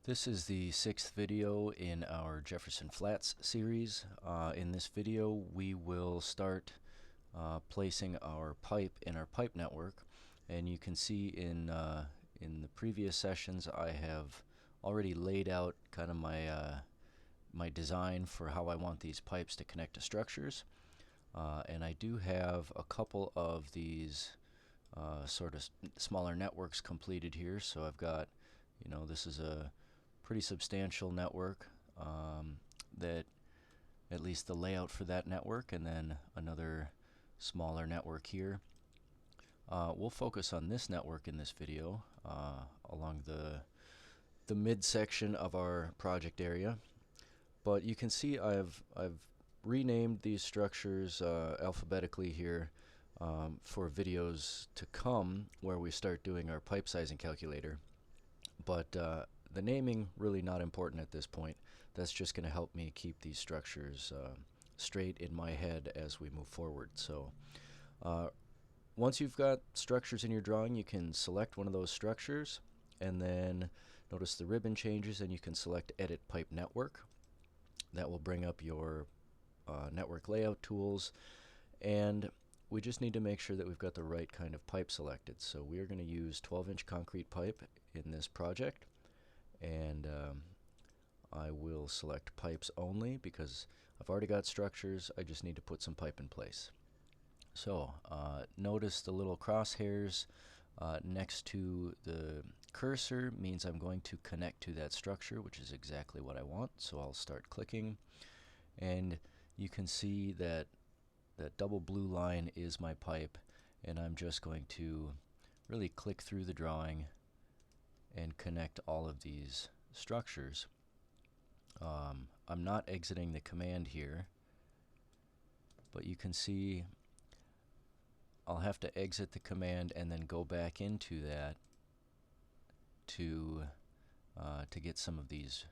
This is the 6th video in our Jefferson Flats series. In this video we will start placing our pipe in our pipe network, and you can see in the previous sessions I have already laid out kind of my design for how I want these pipes to connect to structures, and I do have a couple of these sort of smaller networks completed here. So I've got, this is a pretty substantial network, that at least the layout for that network, and then another smaller network here. We'll focus on this network in this video along the midsection of our project area, but you can see I've renamed these structures alphabetically here for videos to come where we start doing our pipe sizing calculator. But the naming really not important at this point. That's just going to help me keep these structures straight in my head as we move forward. So once you've got structures in your drawing, you can select one of those structures, and then notice the ribbon changes, and you can select Edit Pipe Network. That will bring up your network layout tools, and we just need to make sure that we've got the right kind of pipe selected. So we are going to use 12-inch concrete pipe in this project, and I will select pipes only because I've already got structures. I just need to put some pipe in place. So notice the little crosshairs next to the cursor means I'm going to connect to that structure, which is exactly what I want. So I'll start clicking, and you can see that that double blue line is my pipe, and I'm just going to really click through the drawing and connect all of these structures. I'm not exiting the command here, but you can see I'll have to exit the command and then go back into that to get some of these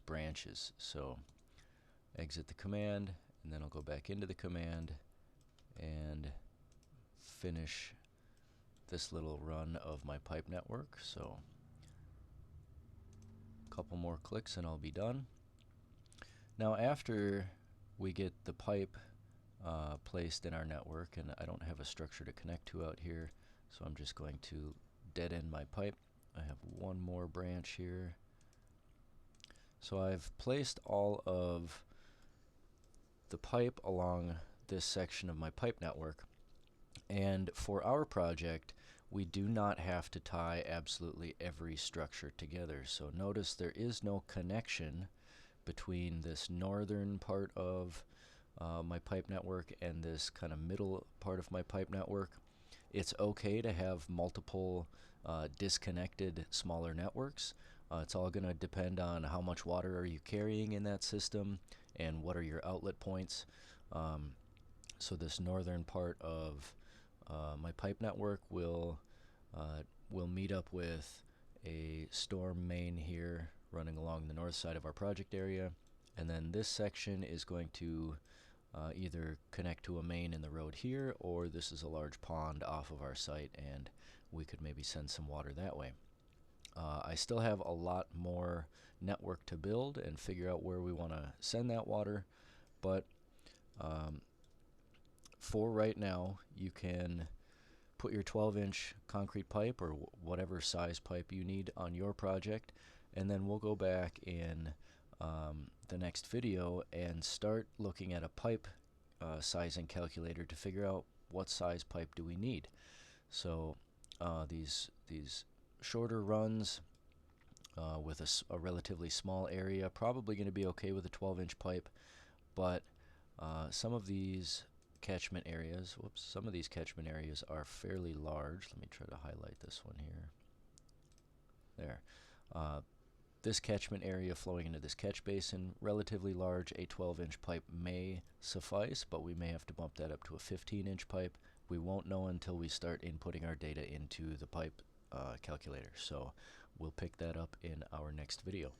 branches. So exit the command, and then I'll go back into the command and finish this little run of my pipe network. So a couple more clicks and I'll be done. Now after we get the pipe placed in our network, and I don't have a structure to connect to out here, so I'm just going to dead end my pipe. I have one more branch here. So I've placed all of the pipe along this section of my pipe network, and for our project we do not have to tie absolutely every structure together. So notice there is no connection between this northern part of my pipe network and this kind of middle part of my pipe network. It's okay to have multiple disconnected smaller networks. It's all going to depend on how much water are you carrying in that system and what are your outlet points. So this northern part of my pipe network will meet up with a storm main here running along the north side of our project area, and then this section is going to either connect to a main in the road here, or this is a large pond off of our site and we could maybe send some water that way. I still have a lot more network to build and figure out where we want to send that water, but for right now you can put your 12-inch concrete pipe or whatever size pipe you need on your project, and then we'll go back in the next video and start looking at a pipe sizing calculator to figure out what size pipe do we need. So these shorter runs with a relatively small area probably going to be okay with a 12-inch pipe, but some of these catchment areas, some of these catchment areas are fairly large. Let me try to highlight this one here. There. This catchment area flowing into this catch basin, relatively large. A 12-inch pipe may suffice, but we may have to bump that up to a 15-inch pipe. We won't know until we start inputting our data into the pipe calculator, so we'll pick that up in our next video.